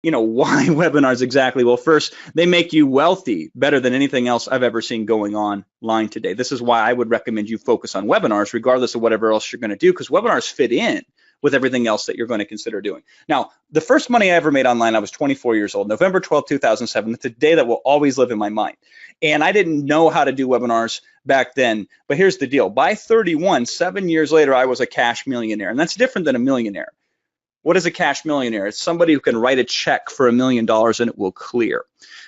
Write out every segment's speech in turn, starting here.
why webinars exactly? Well, first, they make you wealthy better than anything else I've ever seen going online today. This is why I would recommend you focus on webinars, regardless of whatever else you're going to do, because webinars fit in with everything else that you're going to consider doing. Now, the first money I ever made online, I was 24 years old, November 12, 2007. It's a day that will always live in my mind. And I didn't know how to do webinars back then, but here's the deal. By 31, 7 years later, I was a cash millionaire, and that's different than a millionaire. What is a cash millionaire? It's somebody who can write a check for $1 million and it will clear.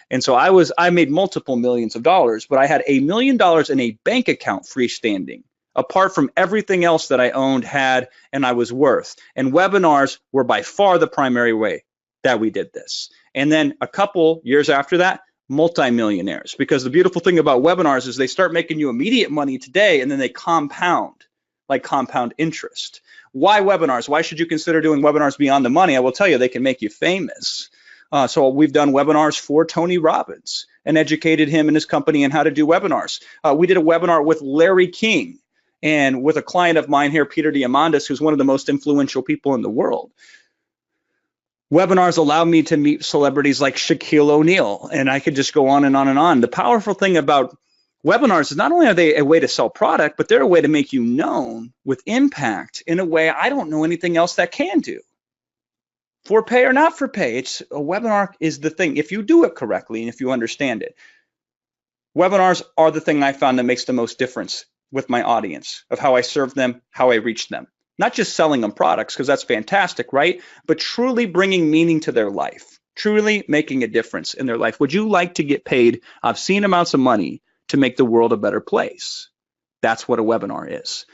And so I made multiple millions of dollars, but I had $1 million in a bank account freestanding, apart from everything else that I owned, had, and I was worth. And webinars were by far the primary way that we did this. And then a couple years after that, multimillionaires, because the beautiful thing about webinars is they start making you immediate money today, and then they compound, like compound interest. Why webinars? Why should you consider doing webinars beyond the money? I will tell you, they can make you famous. So we've done webinars for Tony Robbins and educated him and his company in how to do webinars. We did a webinar with Larry King and with a client of mine here, Peter Diamandis, who's one of the most influential people in the world. Webinars allow me to meet celebrities like Shaquille O'Neal, and I could just go on and on and on. The powerful thing about webinars is not only are they a way to sell product, but they're a way to make you known with impact in a way I don't know anything else that can do. For pay or not for pay, a webinar is the thing. If you do it correctly and if you understand it, webinars are the thing I found that makes the most difference with my audience, of how I serve them, how I reach them. Not just selling them products, because that's fantastic, right? But truly bringing meaning to their life, truly making a difference in their life. Would you like to get paid obscene amounts of money to make the world a better place? That's what a webinar is.